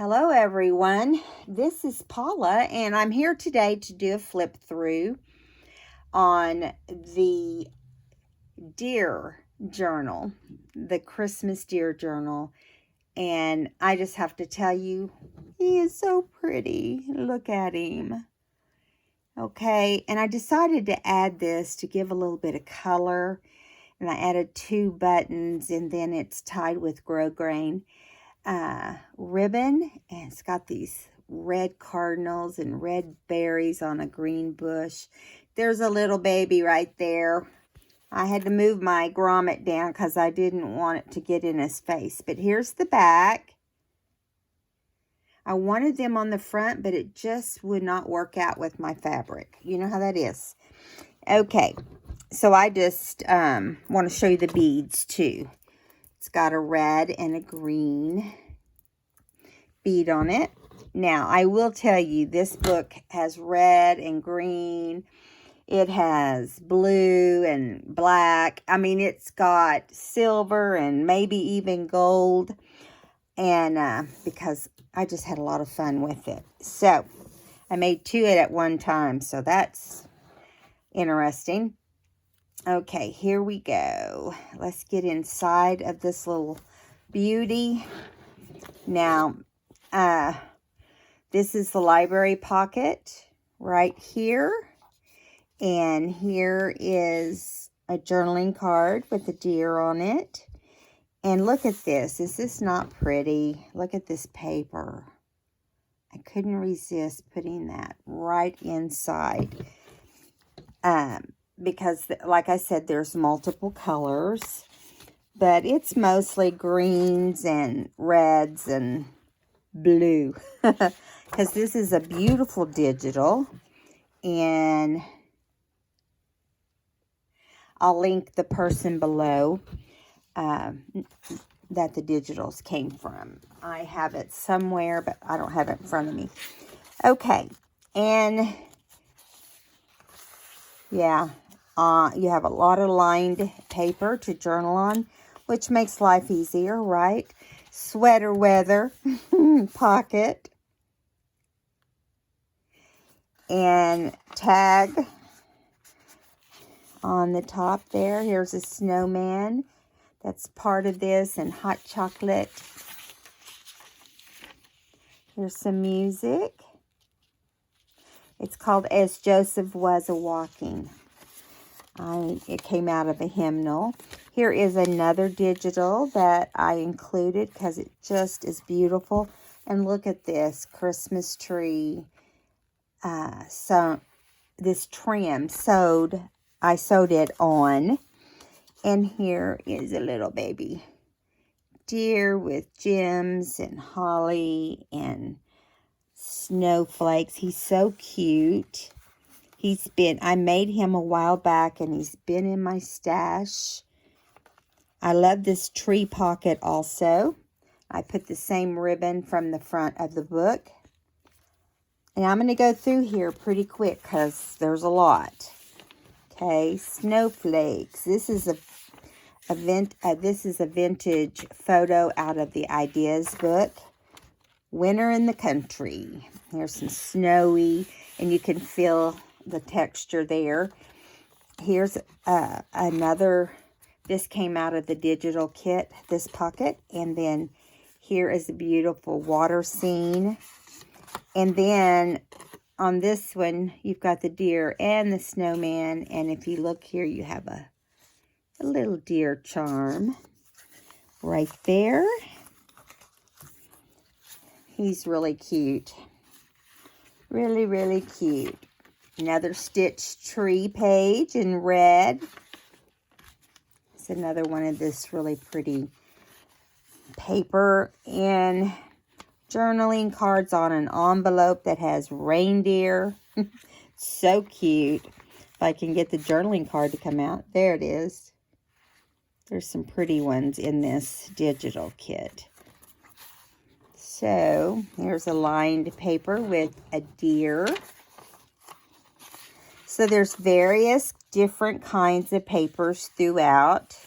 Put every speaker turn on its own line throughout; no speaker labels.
Hello everyone, this is Paula and I'm here today to do a flip through on the deer journal, the Christmas deer journal, and I just have to tell you, he is so pretty. Look at him. Okay, and I decided to add this to give a little bit of color, and I added 2 buttons, and then it's tied with grosgrain ribbon, and it's got these red cardinals and red berries on a green bush. There's a little baby right there. I had to move my grommet down because I didn't want it to get in his face. But here's the back. I wanted them on the front, but it just would not work out with my fabric. You know how that is. Okay, so I just want to show you the beads too. It's got a red and a green bead on it. Now, I will tell you, this book has red and green. It has blue and black. I mean, it's got silver and maybe even gold. And because I just had a lot of fun with it. So, I made 2 at one time. So, that's interesting. Okay, here we go. Let's get inside of this little beauty. Now, this is the library pocket right here. And here is a journaling card with a deer on it. And look at this. Is this not pretty? Look at this paper. I couldn't resist putting that right inside. Because, like I said, there's multiple colors. But it's mostly greens and reds and blue. Because this is a beautiful digital. And I'll link the person below that the digitals came from. I have it somewhere, but I don't have it in front of me. Okay. And yeah, you have a lot of lined paper to journal on, which makes life easier, right? Sweater weather pocket. And tag on the top there. Here's a snowman. That's part of this, and hot chocolate. Here's some music. It's called As Joseph Was A-Walking. It came out of a hymnal. Here is another digital that I included because it just is beautiful. And look at this Christmas tree. So this trim I sewed it on. And here is a little baby deer with gems and holly and snowflakes. He's so cute. I made him a while back, and he's been in my stash. I love this tree pocket also. I put the same ribbon from the front of the book. And I'm going to go through here pretty quick because there's a lot. Okay, snowflakes. This is a vintage photo out of the Ideas book. Winter in the Country. Here's some snowy, and you can feel the texture there. Here's another. This came out of the digital kit, this pocket. And then here is a beautiful water scene. And then on this one, you've got the deer and the snowman. And if you look here, you have a little deer charm right there. He's really cute. Really, really cute. Another stitched tree page in red. It's another one of this really pretty paper and journaling cards on an envelope that has reindeer. So cute. If I can get the journaling card to come out. There it is. There's some pretty ones in this digital kit. So, here's a lined paper with a deer. So, there's various different kinds of papers throughout.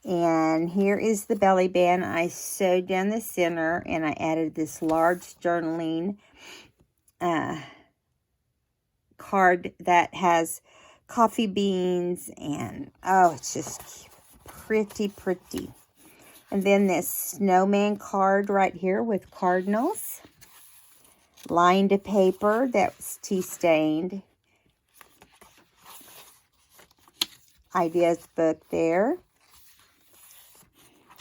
And here is the belly band. I sewed down the center and I added this large journaling card that has coffee beans and, oh, it's just pretty, pretty. And then this snowman card right here with cardinals. Lined paper that's tea stained. Ideas book there.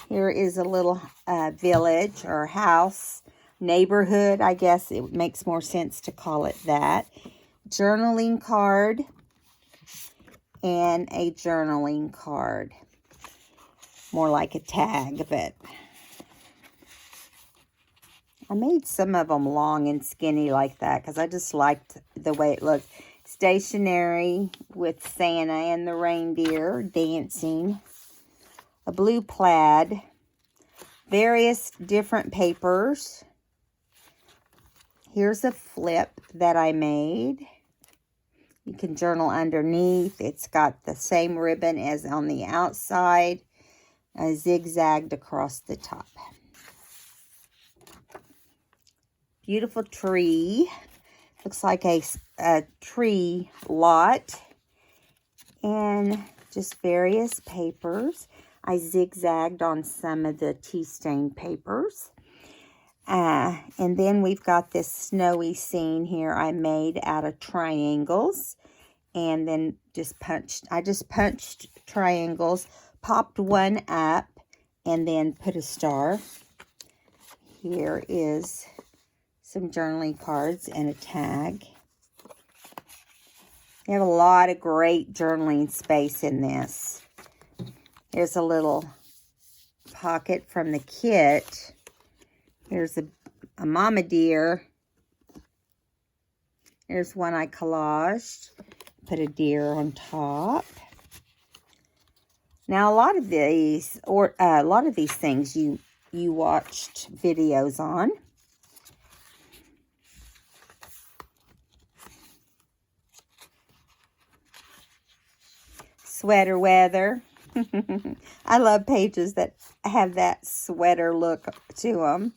Here is a little village or house, neighborhood, I guess it makes more sense to call it that. Journaling card and a journaling card. More like a tag, but I made some of them long and skinny like that because I just liked the way it looked. Stationery with Santa and the reindeer dancing. A blue plaid, various different papers. Here's a flip that I made. You can journal underneath. It's got the same ribbon as on the outside, zigzagged across the top. Beautiful tree. Looks like a tree lot. And just various papers. I zigzagged on some of the tea stained papers. And then we've got this snowy scene here I made out of triangles. And then I just punched triangles, popped one up, and then put a star. Here is some journaling cards and a tag. You have a lot of great journaling space in this. Here's a little pocket from the kit. Here's a mama deer. Here's one I collaged. Put a deer on top. Now a lot of these things you watched videos on. Sweater weather. I love pages that have that sweater look to them.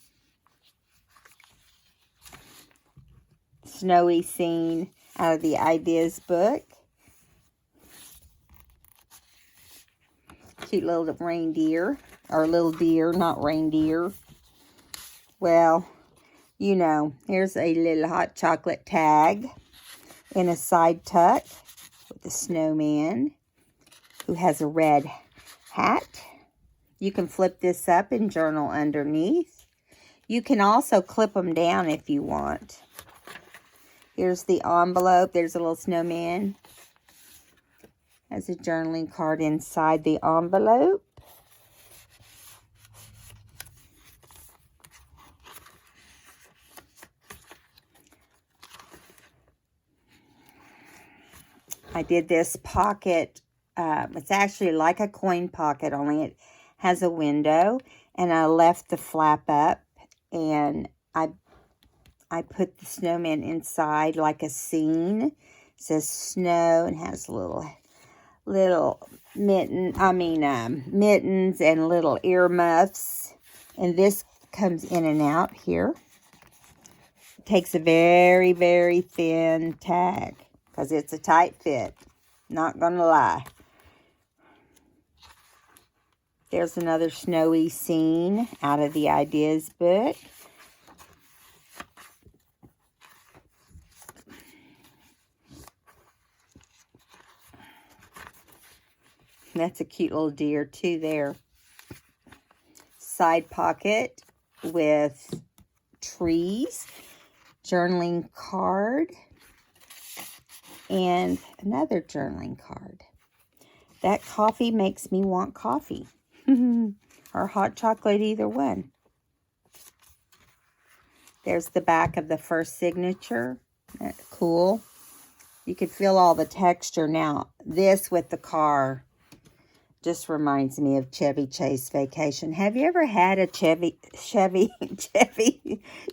Snowy scene out of the ideas book. Cute little reindeer. Or little deer, not reindeer. Well, you know, here's a little hot chocolate tag in a side tuck with a snowman who has a red hat. You can flip this up and journal underneath. You can also clip them down if you want. Here's the envelope. There's a little snowman. Has a journaling card inside the envelope. I did this pocket. It's actually like a coin pocket, only it has a window. And I left the flap up. And I put the snowman inside like a scene. It says snow and has little mittens and little earmuffs. And this comes in and out here. It takes a very, very thin tag because it's a tight fit. Not gonna lie. There's another snowy scene out of the ideas book. That's a cute little deer too there. Side pocket with trees, journaling card, and another journaling card. That coffee makes me want coffee. Or hot chocolate, either one. There's the back of the first signature. That's cool. You can feel all the texture now. This with the car just reminds me of Chevy Chase Vacation. Have you ever had a Chevy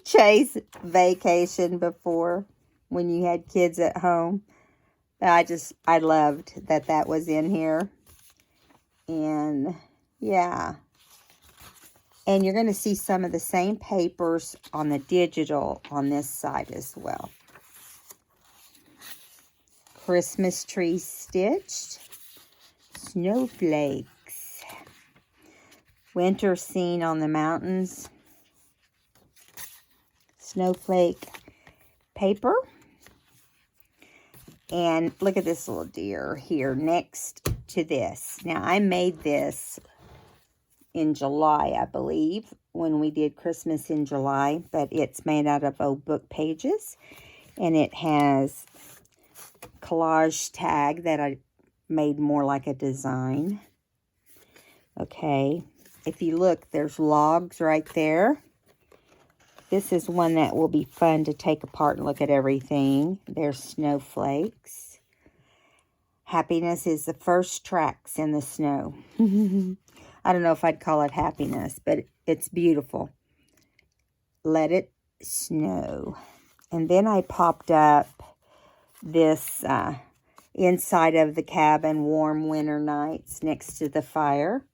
Chase Vacation before when you had kids at home? I loved that was in here. And Yeah. And you're going to see some of the same papers on the digital on this side as well. Christmas tree stitched. Snowflakes. Winter scene on the mountains. Snowflake paper. And look at this little deer here next to this. Now, I made this in July, I believe, when we did Christmas in July, but it's made out of old book pages, and it has collage tag that I made more like a design. Okay, if you look, there's logs right there. This is one that will be fun to take apart and look at everything. There's snowflakes. Happiness is the first tracks in the snow. I don't know if I'd call it happiness, but it's beautiful. Let it snow. And then I popped up this inside of the cabin, warm winter nights next to the fire.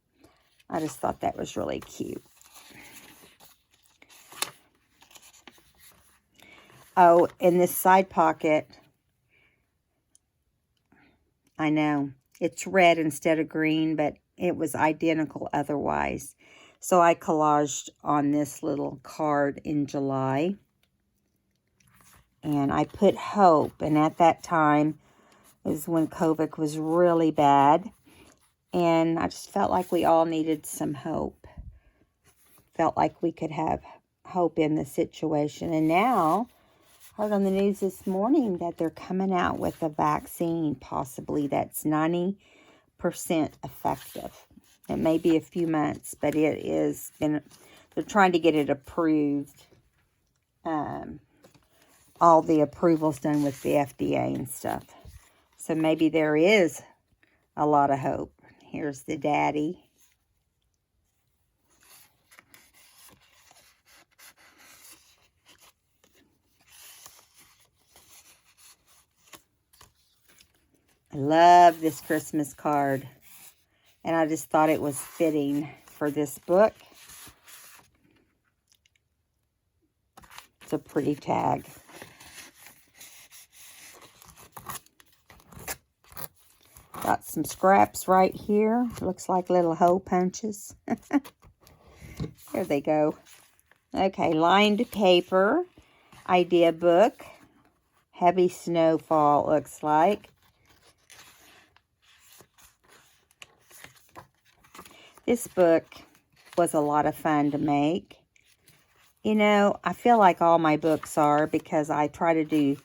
I just thought that was really cute. Oh, in this side pocket, I know, it's red instead of green, but it was identical otherwise. So I collaged on this little card in July. And I put hope. And at that time is when COVID was really bad. And I just felt like we all needed some hope. Felt like we could have hope in the situation. And now, heard on the news this morning that they're coming out with a vaccine, possibly that's 90% effective. It may be a few months, but it is been, they're trying to get it approved. All the approvals done with the FDA and stuff. So maybe there is a lot of hope. Here's the daddy. I love this Christmas card. And I just thought it was fitting for this book. It's a pretty tag. Got some scraps right here. Looks like little hole punches. There they go. Okay, lined paper. Idea book. Heavy snowfall, looks like. This book was a lot of fun to make. You know, I feel like all my books are because I try to do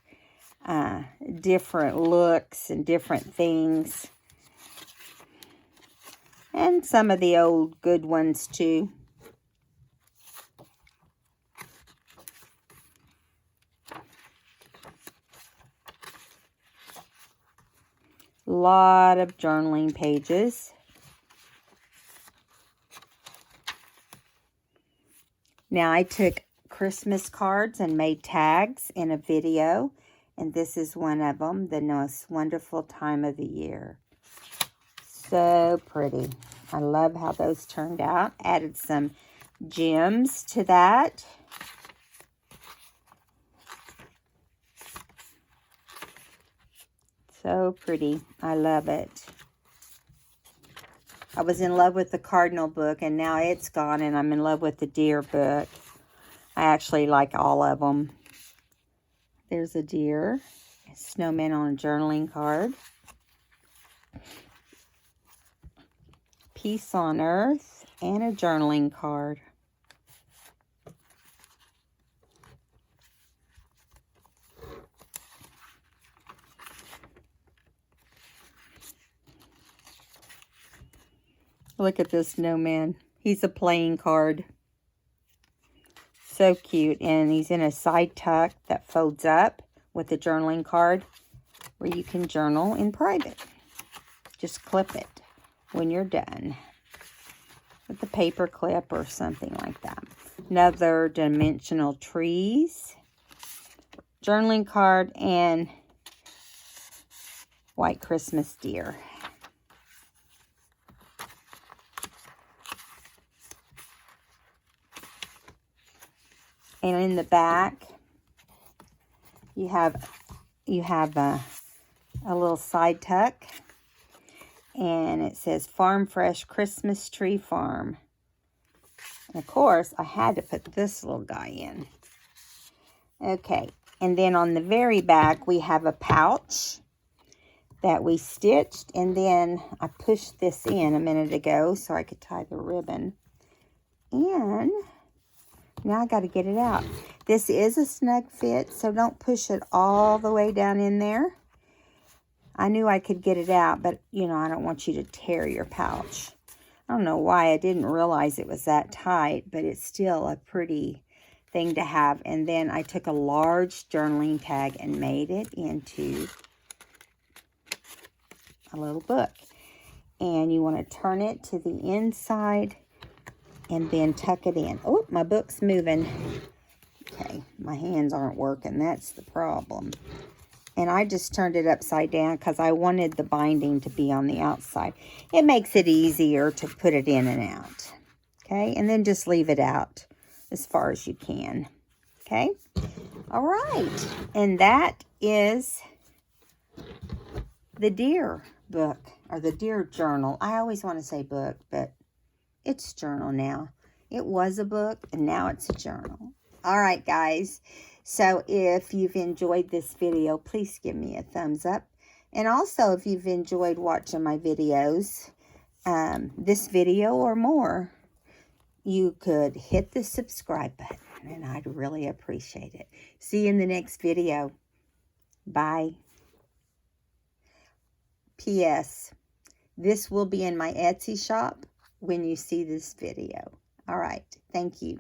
different looks and different things. And some of the old good ones too. A lot of journaling pages. Now, I took Christmas cards and made tags in a video, and this is one of them, the most wonderful time of the year. So pretty. I love how those turned out. Added some gems to that. So pretty. I love it. I was in love with the Cardinal book, and now it's gone, and I'm in love with the Deer book. I actually like all of them. There's a deer, a snowman on a journaling card. Peace on Earth, and a journaling card. Look at this snowman. He's a playing card. So cute. And he's in a side tuck that folds up with a journaling card where you can journal in private. Just clip it when you're done with the paper clip or something like that. Another dimensional trees. Journaling card and white Christmas deer. And in the back, you have a little side tuck. And it says Farm Fresh Christmas Tree Farm. And of course, I had to put this little guy in. Okay, and then on the very back, we have a pouch that we stitched. And then I pushed this in a minute ago so I could tie the ribbon. And now I got to get it out. This is a snug fit, so don't push it all the way down in there. I knew I could get it out, but, you know, I don't want you to tear your pouch. I don't know why I didn't realize it was that tight, but it's still a pretty thing to have. And then I took a large journaling tag and made it into a little book. And you want to turn it to the inside and then tuck it in. Oh, my book's moving. Okay, my hands aren't working. That's the problem. And I just turned it upside down because I wanted the binding to be on the outside. It makes it easier to put it in and out. Okay, and then just leave it out as far as you can. Okay, all right. And that is the deer book, or the deer journal. I always want to say book, but it's journal now. It was a book, and now it's a journal. All right, guys. So if you've enjoyed this video, please give me a thumbs up. And also, if you've enjoyed watching my videos, this video or more, you could hit the subscribe button, and I'd really appreciate it. See you in the next video. Bye. P.S. This will be in my Etsy shop when you see this video. All right. Thank you.